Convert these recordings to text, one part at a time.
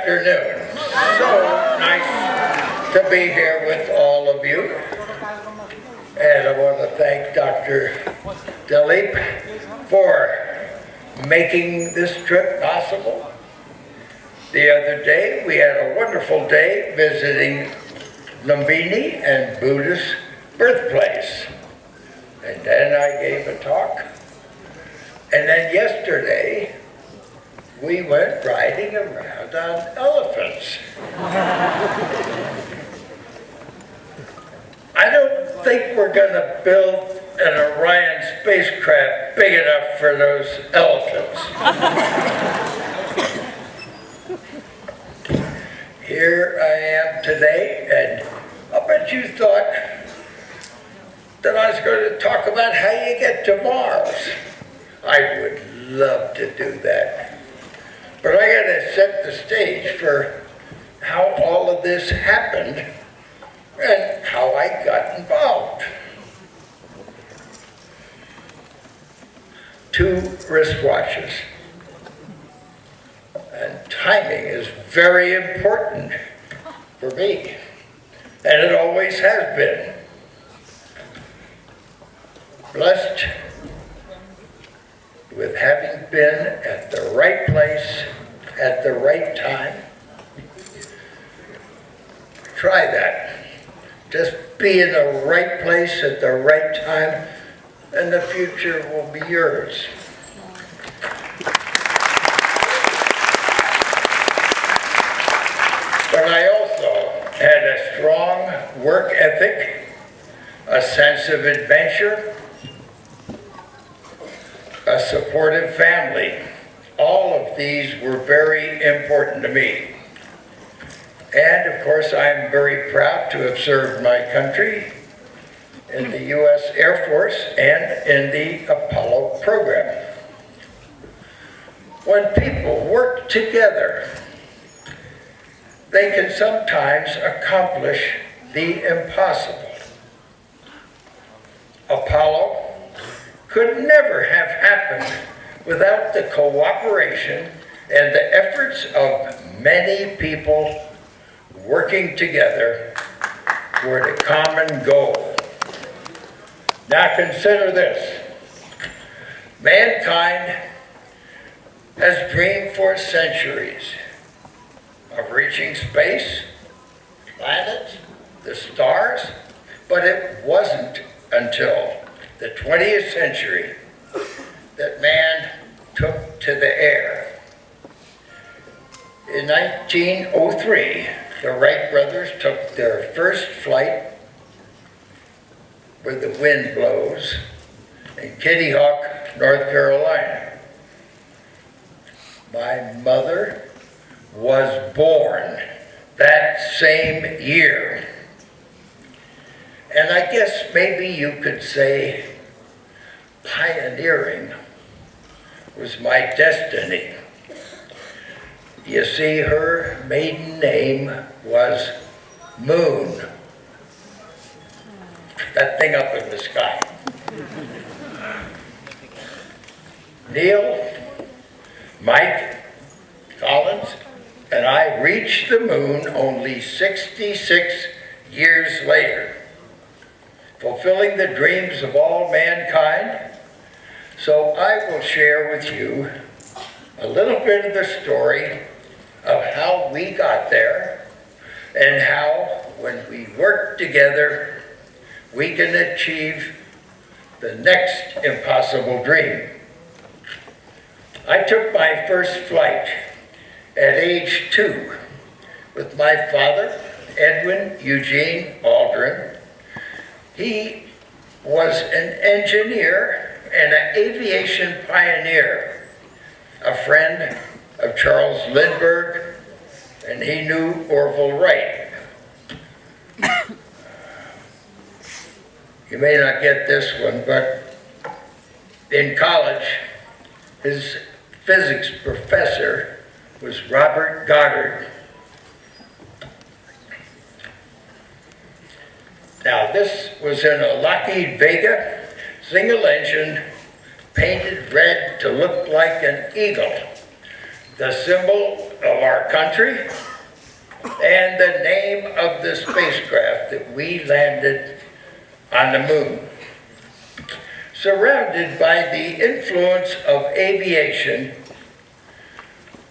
afternoon. So nice to be here with all of you. And I want to thank Dr. Dilip for making this trip possible. The other day, we had a wonderful day visiting Lumbini and Buddha's birthplace. And then I gave a talk. And then yesterday, we went riding around on elephants. I don't think we're going to build an Orion spacecraft big enough for those elephants. Here I am today, and I bet you thought that I was going to talk about how you get to Mars. I would love to do that. But I got to set the stage for how all of this happened and how I got involved. 2 wristwatches. And timing is very important for me, and it always has been. Blessed with having been at the right place at the right time. Try that. Just be in the right place at the right time, and the future will be yours. But I also had a strong work ethic, a sense of adventure, a supportive family. All of these were very important to me. And of course, I'm very proud to have served my country in the U.S. Air Force and in the Apollo program. When people work together, they can sometimes accomplish the impossible. Apollo could never have happened without the cooperation and the efforts of many people working together toward a common goal. Now consider this. Mankind has dreamed for centuries of reaching space, planets, the stars, but it wasn't until the 20th century that man took to the air. In 1903, the Wright brothers took their first flight where the wind blows in Kitty Hawk, North Carolina. My mother was born that same year. And I guess maybe you could say pioneering was my destiny. You see, her maiden name was Moon. That thing up in the sky. Neil, Mike, Collins, and I reached the moon only 66 years later, fulfilling the dreams of all mankind. So I will share with you a little bit of the story of how we got there and how, when we work together, we can achieve the next impossible dream. I took my first flight at age 2 with my father, Edwin Eugene Aldrin. He was an engineer and an aviation pioneer, a friend of Charles Lindbergh, and he knew Orville Wright. You may not get this one, but in college, his physics professor was Robert Goddard. Now, this was in a Lockheed Vega, single engine, painted red to look like an eagle. the symbol of our country, and the name of the spacecraft that we landed on the moon. Surrounded by the influence of aviation,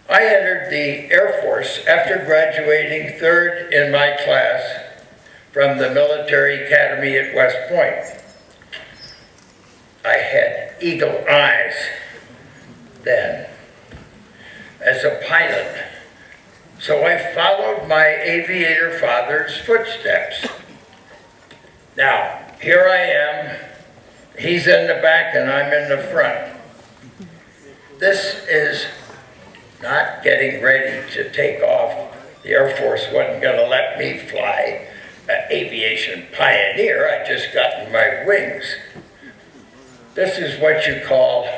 I entered the Air Force after graduating third in my class from the Military Academy at West Point. I had eagle eyes then as a pilot, so I followed my aviator father's footsteps. Now, here I am. He's in the back and I'm in the front. This is not getting ready to take off. The Air Force wasn't going to let me fly an aviation pioneer. I just gotten my wings. This is what you call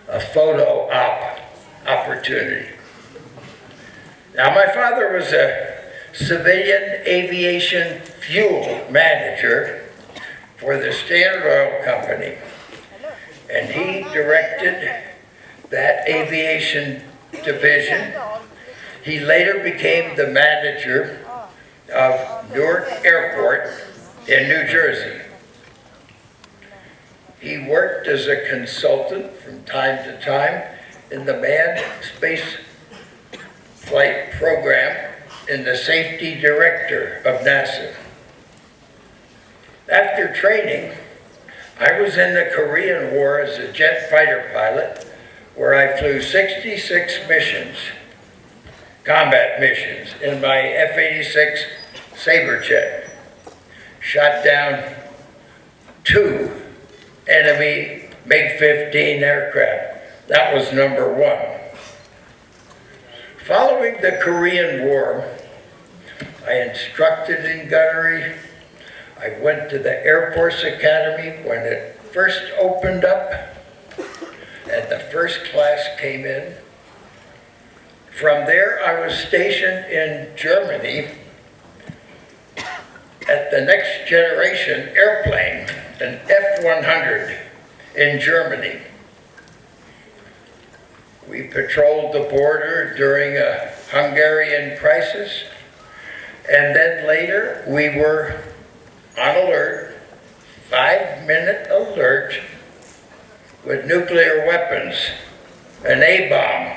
a photo op opportunity. Now, my father was a civilian aviation fuel manager for the Standard Oil Company, and he directed that aviation division. He later became the manager of Newark Airport in New Jersey. He worked as a consultant from time to time in the manned space flight program and the safety director of NASA. After training, I was in the Korean War as a jet fighter pilot, where I flew 66 missions, combat missions, in my F-86 Sabre jet. Shot down 2 enemy MiG-15 aircraft. That was number 1. Following the Korean War, I instructed in gunnery. I went to the Air Force Academy when it first opened up, and the first class came in. From there, I was stationed in Germany at the Next Generation airplane, an F-100 in Germany. We patrolled the border during a Hungarian crisis, and then later we were on alert, 5-minute alert, with nuclear weapons, an A-bomb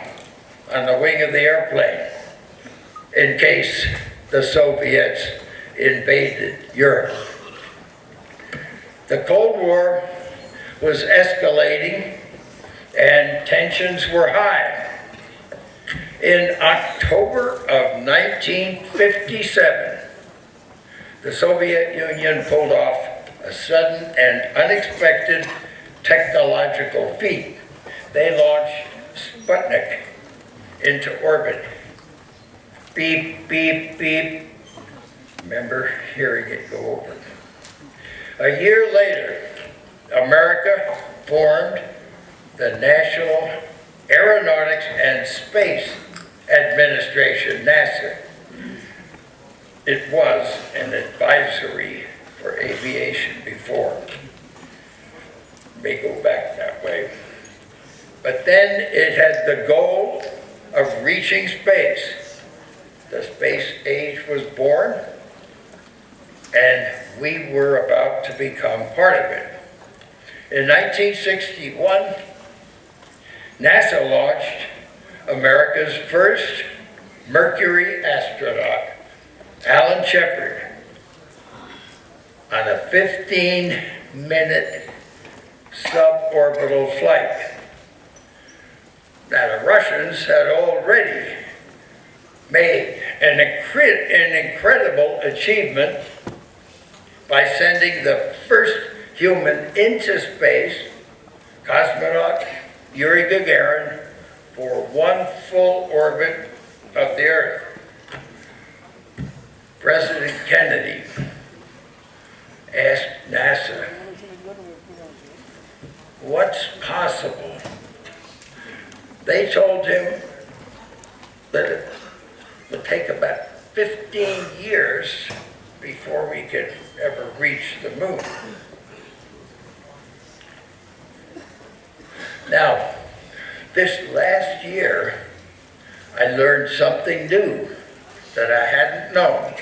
on the wing of the airplane, in case the Soviets invaded Europe. The Cold War was escalating and tensions were high. In October of 1957, the Soviet Union pulled off a sudden and unexpected technological feat. They launched Sputnik into orbit. Beep, beep, beep. Remember hearing it go over. A year later, America formed the National Aeronautics and Space Administration, NASA. It was an advisory for aviation before. May go back that way. But then it had the goal of reaching space. The space age was born, and we were about to become part of it. In 1961, NASA launched America's first Mercury astronaut, Alan Shepard, on a 15-minute suborbital flight. Now, the Russians had already made an incredible achievement by sending the first human into space, cosmonaut Yuri Gagarin, for one full orbit of the Earth. President Kennedy asked NASA, "What's possible?" They told him that it would take about 15 years before we could ever reach the moon. Now, this last year, I learned something new that I hadn't known.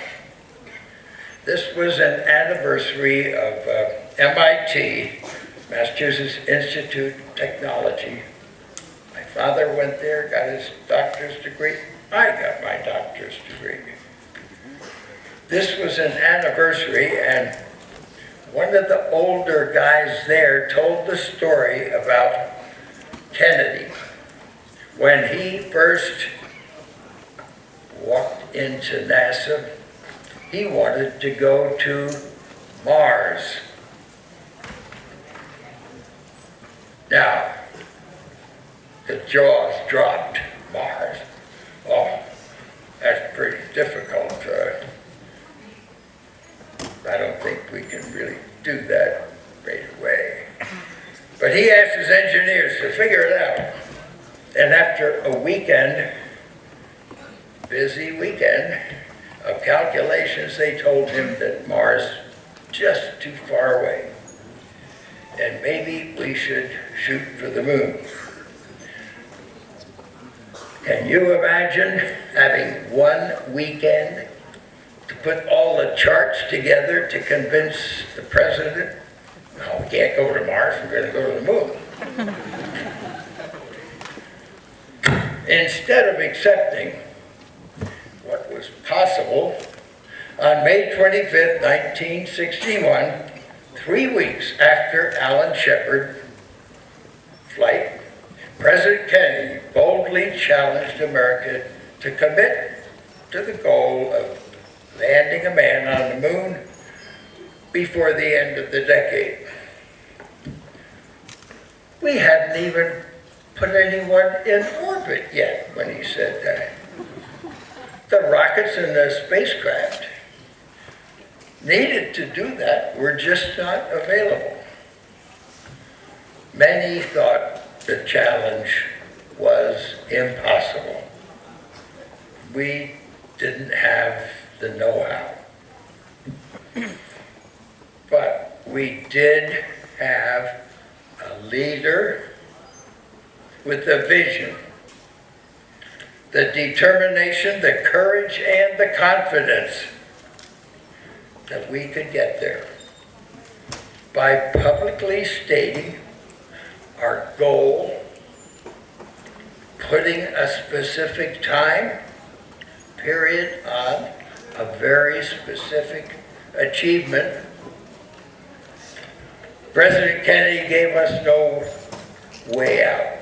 This was an anniversary of MIT, Massachusetts Institute of Technology. My father went there, got his doctor's degree. I got my doctor's degree. This was an anniversary, and one of the older guys there told the story about Kennedy. When he first walked into NASA, he wanted to go to Mars. Now, the jaws dropped. Mars. Oh, that's pretty difficult. I don't think we can really do that right away. But he asked his engineers to figure it out. And after a weekend, busy weekend, of calculations, they told him that Mars just too far away. And maybe we should shoot for the moon. Can you imagine having one weekend to put all the charts together to convince the president, no, we can't go to Mars, we're going to go to the moon. Instead of accepting what was possible, on May 25th, 1961, 3 weeks after Alan Shepard's flight, President Kennedy boldly challenged America to commit to the goal of landing a man on the moon before the end of the decade. We hadn't even put anyone in orbit yet when he said that. The rockets and the spacecraft needed to do that were just not available. Many thought the challenge was impossible. We didn't have the know-how. But we did have a leader with a vision, the determination, the courage, and the confidence that we could get there by publicly stating our goal, putting a specific time period on a very specific achievement. President Kennedy gave us no way out.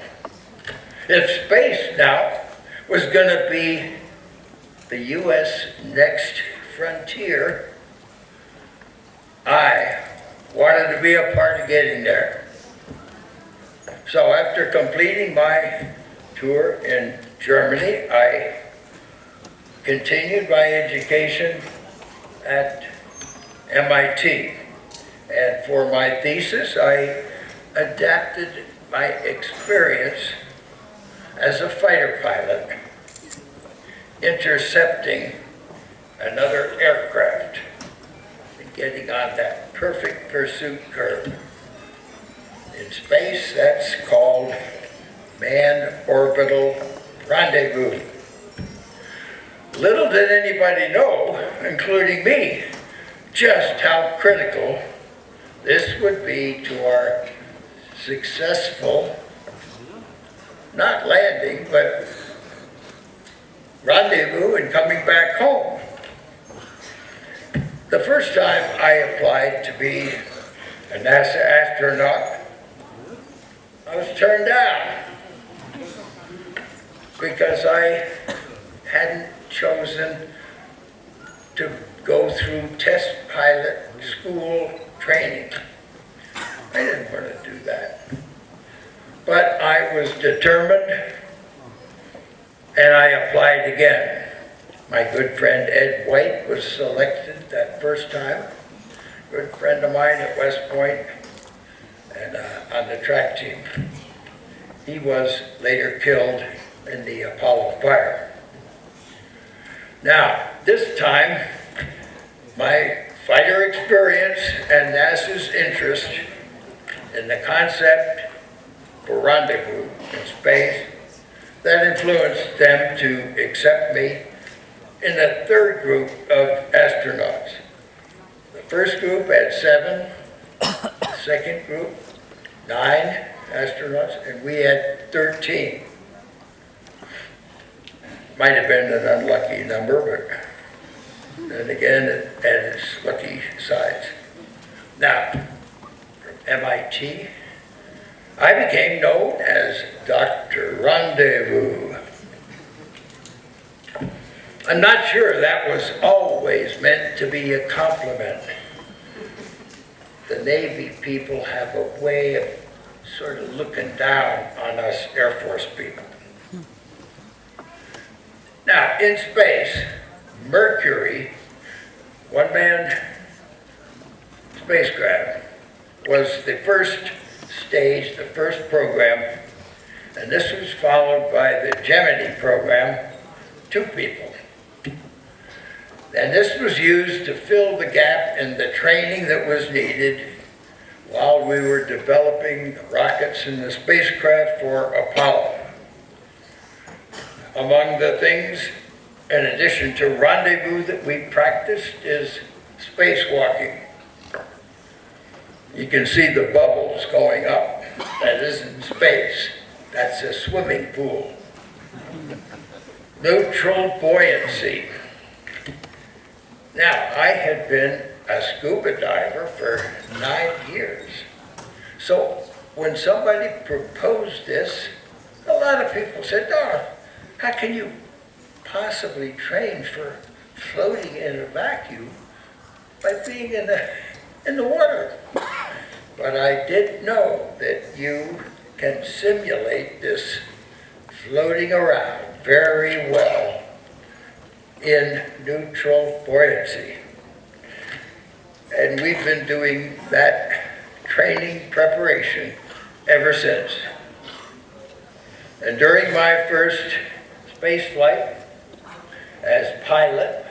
If space now was going to be the U.S. next frontier, I wanted to be a part of getting there. So after completing my tour in Germany, I continued my education at MIT. And for my thesis, I adapted my experience as a fighter pilot, intercepting another aircraft and getting on that perfect pursuit curve. In space, that's called manned orbital rendezvous. Little did anybody know, including me, just how critical this would be to our successful, not landing, but rendezvous and coming back home. The first time I applied to be a NASA astronaut, I was turned down because I hadn't chosen to go through test pilot school training. I didn't want to do that. But I was determined, and I applied again. My good friend Ed White was selected that first time. Good friend of mine at West Point and on the track team. He was later killed in the Apollo fire. Now, this time, my fighter experience and NASA's interest in the concept for rendezvous in space that influenced them to accept me in the third group of astronauts. The first group had 7, the second group, 9 astronauts, and we had 13. Might have been an unlucky number, but then again, it had its lucky sides. Now, from MIT, I became known as Dr. Rendezvous. I'm not sure that was always meant to be a compliment. The Navy people have a way of sort of looking down on us Air Force people. Now, in space, Mercury, one-man spacecraft, was the first stage, the first program, and this was followed by the Gemini program, 2 people. And this was used to fill the gap in the training that was needed while we were developing the rockets and the spacecraft for Apollo. Among the things, in addition to rendezvous that we practiced, is spacewalking. You can see the bubbles going up. That isn't space. That's a swimming pool. Neutral buoyancy. Now, I had been a scuba diver for 9 years. So when somebody proposed this, a lot of people said, "Oh, how can you possibly train for floating in a vacuum by being in the water?" But I did know that you can simulate this floating around very well in neutral buoyancy. And we've been doing that training preparation ever since. And during my first space flight as pilot,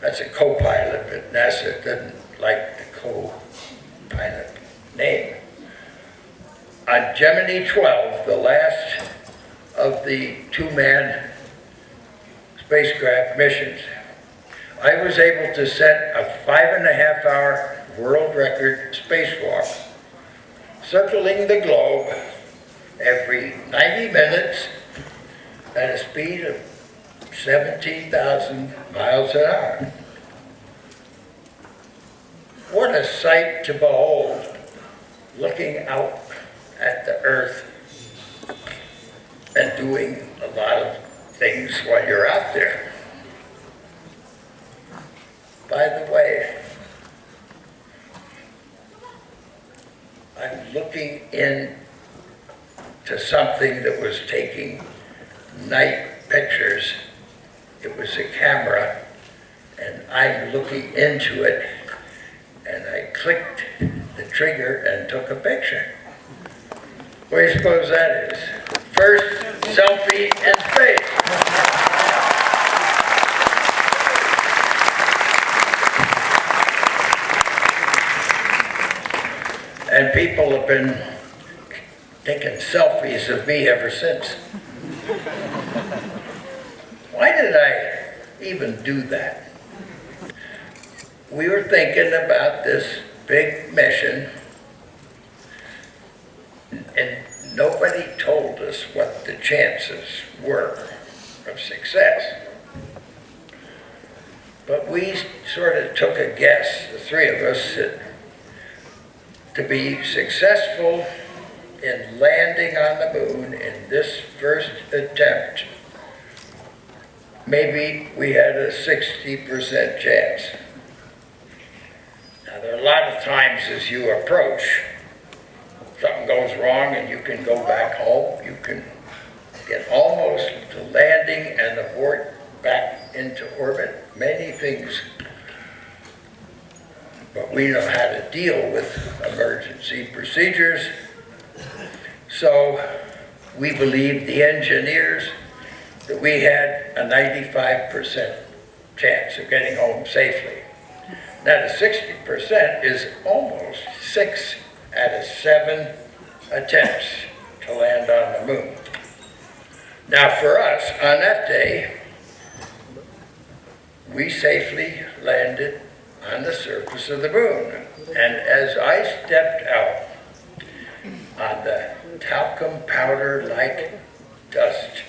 that's a co-pilot, but NASA doesn't like the co-pilot name. On Gemini 12, the last of the 2-man spacecraft missions, I was able to set a 5.5-hour world record spacewalk, circling the globe every 90 minutes at a speed of 17,000 miles an hour. What a sight to behold, looking out at the Earth and doing a lot of things while you're out there. By the way, I'm looking into something that was taking night pictures. It was a camera, and I'm looking into it, and I clicked the trigger and took a picture. What do you suppose that is? First selfie in space. And people have been taking selfies of me ever since. Why did I even do that? We were thinking about this big mission, and nobody told us what the chances were of success. But we sort of took a guess, the 3 of us, that to be successful in landing on the moon in this first attempt, maybe we had a 60% chance. Now, there are a lot of times as you approach, something goes wrong and you can go back home. You can get almost to landing and abort back into orbit. Many things. But we know how to deal with emergency procedures. So we believe the engineers that we had a 95% chance of getting home safely. Now the 60% is almost 6 out of 7 attempts to land on the moon. Now for us, on that day, we safely landed on the surface of the moon. And as I stepped out on the talcum powder-like dust,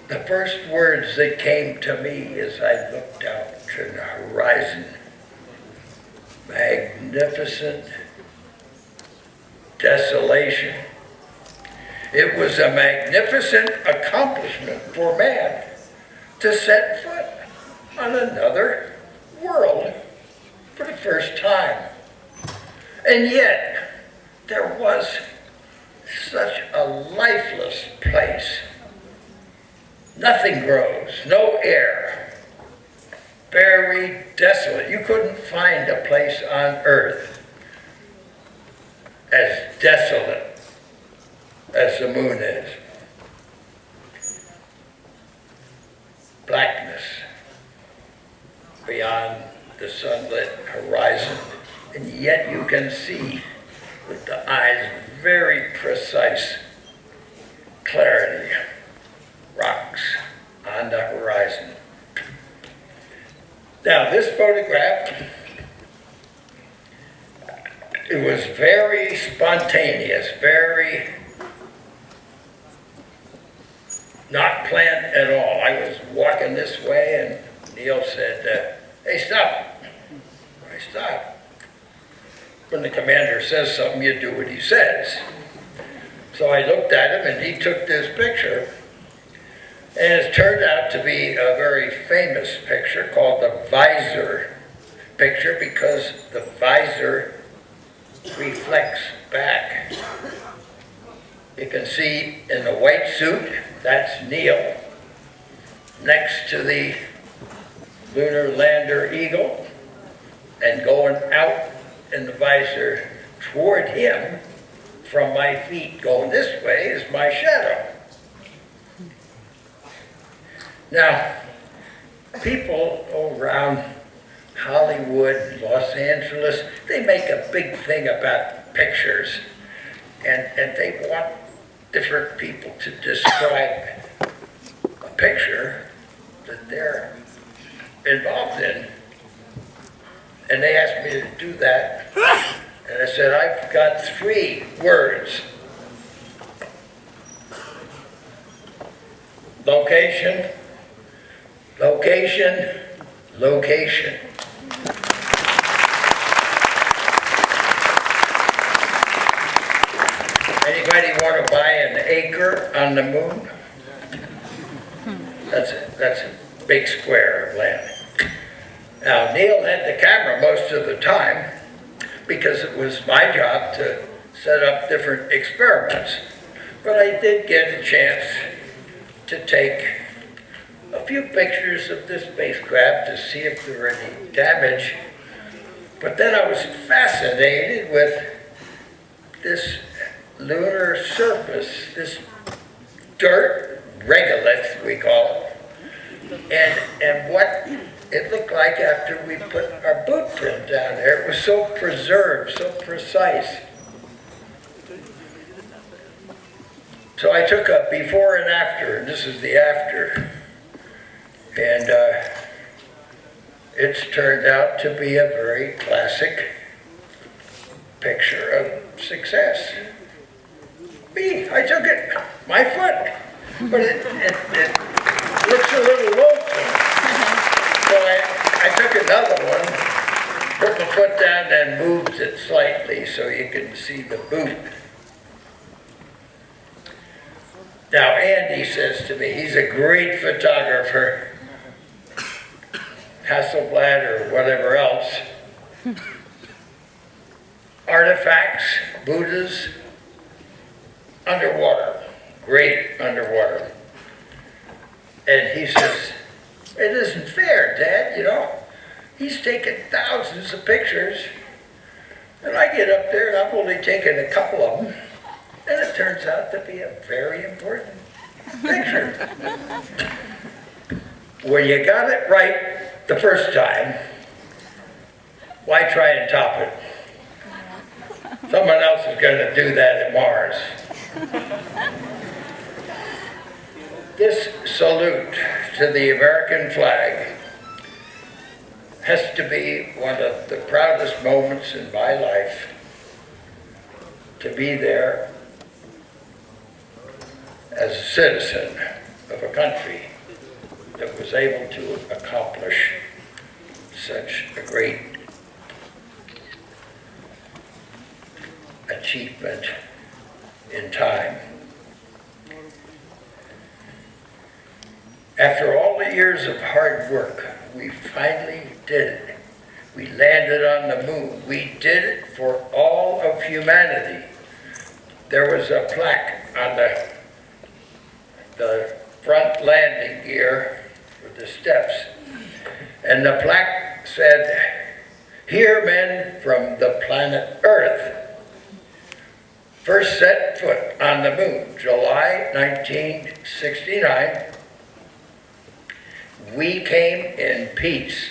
the first words that came to me as I looked out to the horizon, magnificent desolation. It was a magnificent accomplishment for man to set foot on another world for the first time. And yet, there was such a lifeless place. Nothing grows, no air, very desolate. You couldn't find a place on earth as desolate as the moon is. Blackness beyond the sunlit horizon, and yet you can see with the eyes very precise clarity, rocks on the horizon. Now this photograph, it was very spontaneous, very not planned at all. I was walking this way and Neil said, hey, stop. I stopped. When the commander says something, you do what he says. So I looked at him and he took this picture. And it turned out to be a very famous picture called the visor picture because the visor reflects back. You can see in the white suit, that's Neil, next to the lunar lander Eagle, and going out in the visor toward him from my feet going this way is my shadow. Now, people around Hollywood, Los Angeles, they make a big thing about pictures, and they want different people to describe a picture that they're involved in. And they asked me to do that, and I said, I've got 3 words. Location, location, location. Anybody want to buy an acre on the moon? That's a big square of land. Now, Neil had the camera most of the time because it was my job to set up different experiments. But I did get a chance to take a few pictures of this spacecraft to see if there were any damage. But then I was fascinated with this lunar surface, this dirt, regolith we call it, and what it looked like after we put our boot print down there. It was so preserved, so precise. So I took a before and after, and this is the after. And it's turned out to be a very classic picture of success. Me, I took it, my foot, but it looks a little lonesome. So I took another one, put my foot down and moved it slightly so you can see the boot. Now Andy says to me, he's a great photographer, Hasselblad or whatever else, artifacts, Buddhas, underwater, great underwater. And he says, it isn't fair, Dad, you know. He's taken thousands of pictures, and I get up there and I've only taken a couple of them, and it turns out to be a very important picture. When you got it right the first time, why try and top it? Someone else is going to do that at Mars. This salute to the American flag has to be one of the proudest moments in my life, to be there as a citizen of a country that was able to accomplish such a great achievement in time. After all the years of hard work, we finally did it. We landed on the moon. We did it for all of humanity. There was a plaque on the front landing gear with the steps, and the plaque said, "Here men from the planet Earth first set foot on the moon, July 1969. We came in peace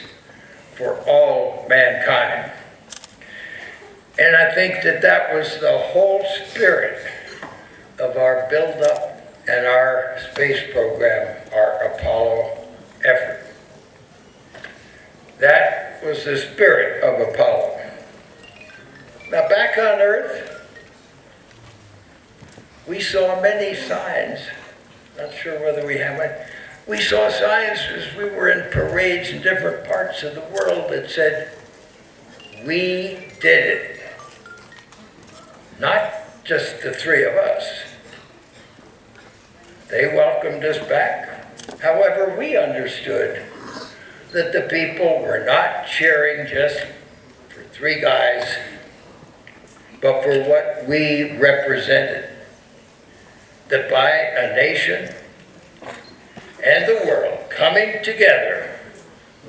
for all mankind." And I think that that was the whole spirit of our build-up and our space program, our Apollo effort. That was the spirit of Apollo. Now back on Earth, we saw many signs. Not sure whether we have one. We saw signs as we were in parades in different parts of the world that said, "We did it." Not just the three of us. They welcomed us back. However, we understood that the people were not cheering just for three guys, but for what we represented. That by a nation and the world coming together,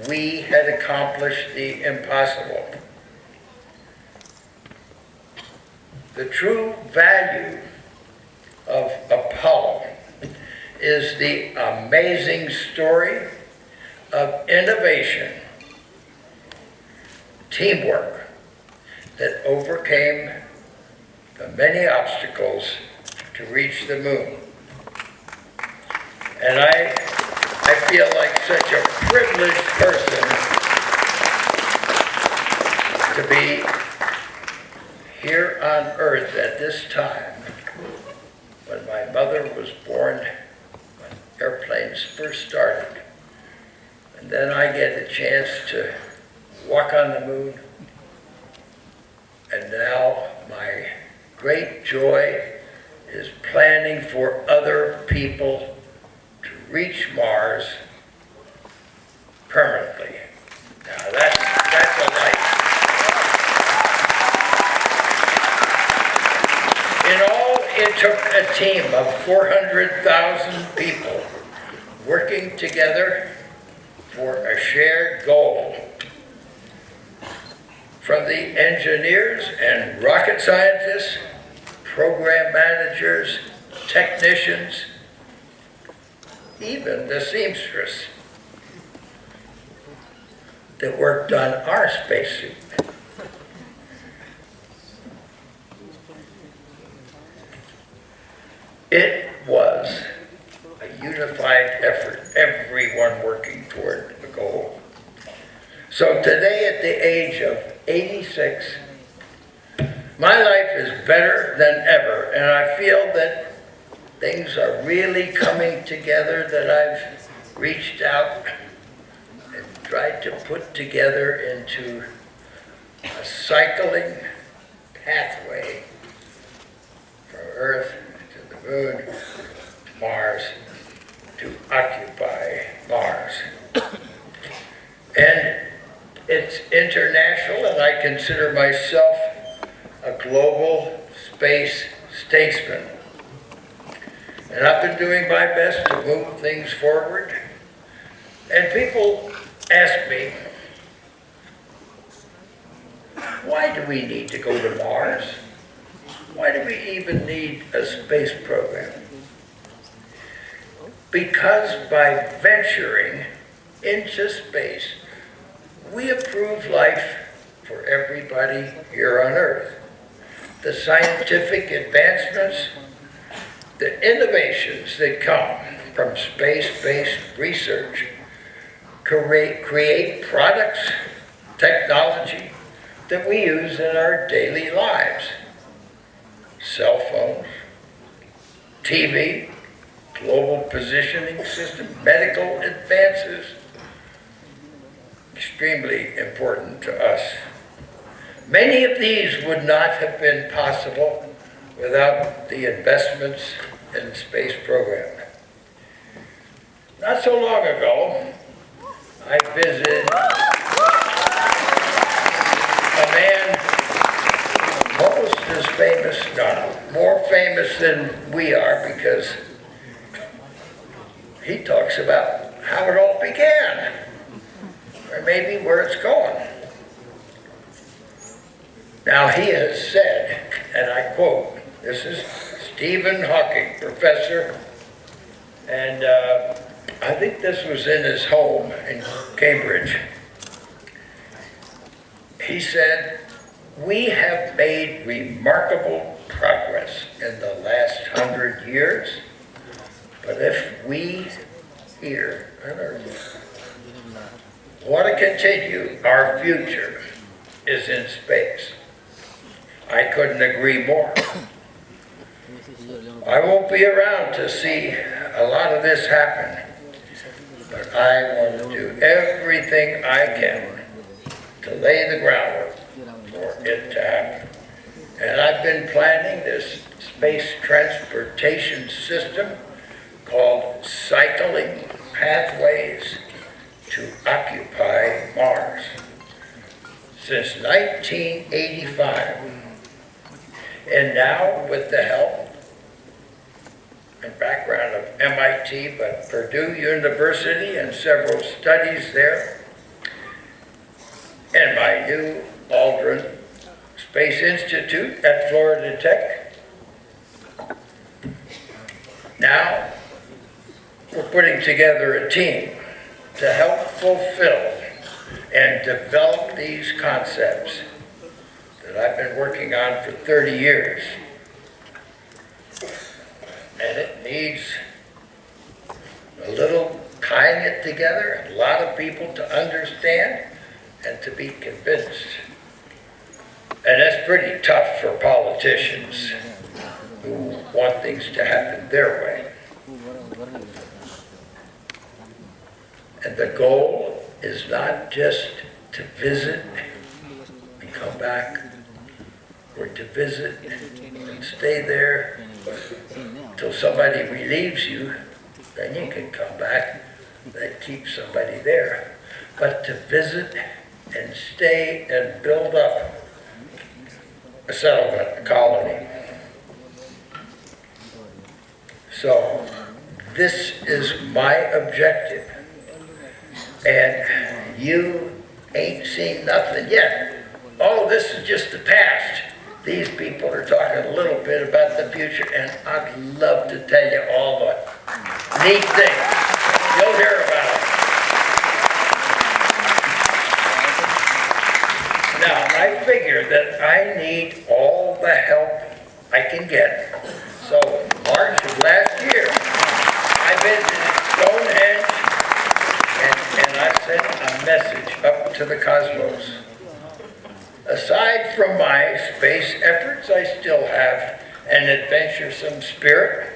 we had accomplished the impossible. The true value of Apollo is the amazing story of innovation, teamwork that overcame the many obstacles to reach the moon. And I feel like such a privileged person to be here on Earth at this time, when my mother was born, when airplanes first started. And then I get a chance to walk on the moon. And now my great joy is planning for other people to reach Mars permanently. Now that's a life. In all, it took a team of 400,000 people working together for a shared goal. From the engineers and rocket scientists, program managers, technicians, even the seamstress that worked on our spacesuit. It was a unified effort, everyone working toward a goal. So today, at the age of 86, my life is better than ever, and I feel that things are really coming together, that I've reached out and tried to put together into a cycling pathway from Earth to the moon, to Mars, to occupy Mars. And it's international, and I consider myself a global space statesman. And I've been doing my best to move things forward. And people ask me, why do we need to go to Mars? Why do we even need a space program? Because by venturing into space, we improve life for everybody here on Earth. The scientific advancements, the innovations that come from space-based research create products, technology that we use in our daily lives. Cell phones, TV, global positioning system, medical advances, extremely important to us. Many of these would not have been possible without the investments in the space program. Not so long ago, I visited a man almost as famous, no, more famous than we are, because he talks about how it all began, or maybe where it's going. Now he has said, and I quote, this is Stephen Hawking, professor, and I think this was in his home in Cambridge. He said, "We have made remarkable progress in the last 100 years, but if we here on Earth want to continue, our future is in space." I couldn't agree more. I won't be around to see a lot of this happen, but I want to do everything I can to lay the groundwork for it to happen. And I've been planning this space transportation system called Cycling Pathways to Occupy Mars since 1985. And now, with the help and background of MIT, but Purdue University and several studies there, and my new Aldrin Space Institute at Florida Tech, now we're putting together a team to help fulfill and develop these concepts that I've been working on for 30 years. And it needs a little tying it together, a lot of people to understand and to be convinced. And that's pretty tough for politicians who want things to happen their way. And the goal is not just to visit and come back, or to visit and stay there till somebody relieves you, then you can come back. That keeps somebody there. But to visit and stay and build up a settlement, a colony. So this is my objective. And you ain't seen nothing yet. All of this is just the past. These people are talking a little bit about the future, and I'd love to tell you all the neat things. You'll hear about it. Now, I figure that I need all the help I can get. So, March of last year, I visited Stonehenge, and I sent a message up to the cosmos. Aside from my space efforts, I still have an adventuresome spirit.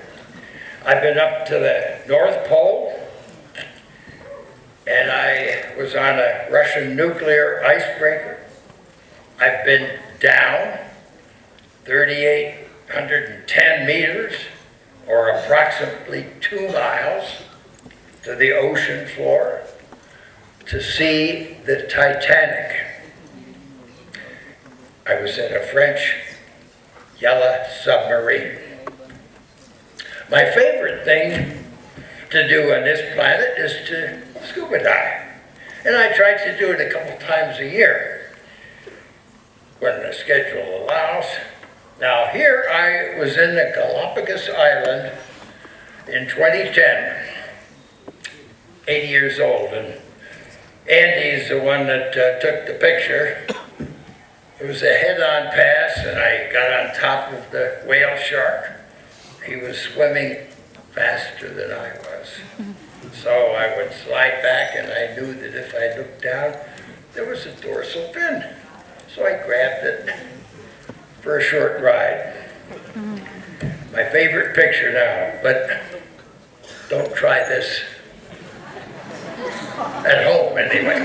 I've been up to the North Pole, and I was on a Russian nuclear icebreaker. I've been down 3,810 meters, or approximately 2 miles, to the ocean floor to see the Titanic. I was in a French yellow submarine. My favorite thing to do on this planet is to scuba dive. And I try to do it a couple times a year when the schedule allows. Now here I was in the Galapagos Island in 2010, 80 years old, and Andy's the one that took the picture. It was a head-on pass, and I got on top of the whale shark. He was swimming faster than I was. So I would slide back, and I knew that if I looked down, there was a dorsal fin. So I grabbed it for a short ride. My favorite picture now, but don't try this at home anyway.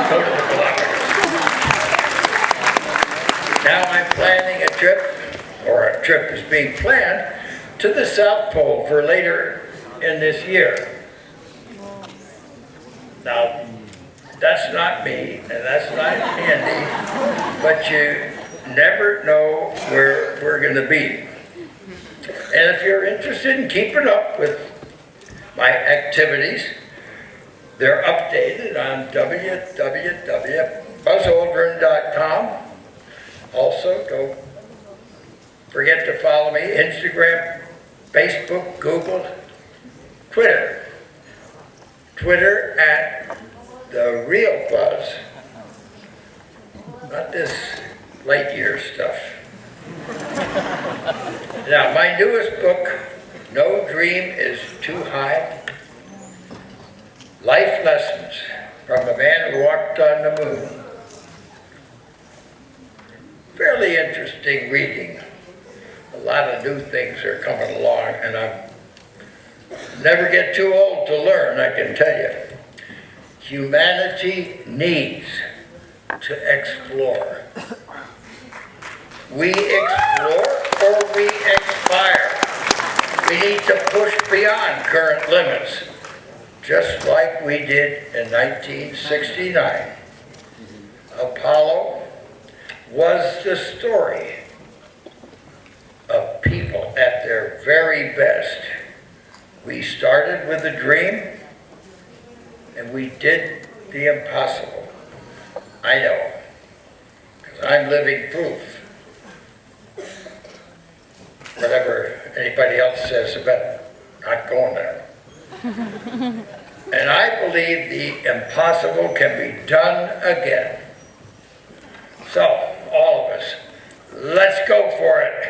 Go to the kilometers. Now I'm planning a trip, or a trip is being planned, to the South Pole for later in this year. Now, that's not me, and that's not Andy, but you never know where we're going to be. And if you're interested in keeping up with my activities, they're updated on www.buzzaldrin.com. Also, don't forget to follow me, Instagram, Facebook, Google, Twitter. Twitter at The Real Buzz. Not this light year stuff. Now, my newest book, No Dream is Too High. Life Lessons from the Man Who Walked on the Moon. Fairly interesting reading. A lot of new things are coming along, and I never get too old to learn, I can tell you. Humanity needs to explore. We explore or we expire. We need to push beyond current limits, just like we did in 1969. Apollo was the story of people at their very best. We started with a dream, and we did the impossible. I know, because I'm living proof. Whatever anybody else says about not going there. And I believe the impossible can be done again. So, all of us, let's go for it.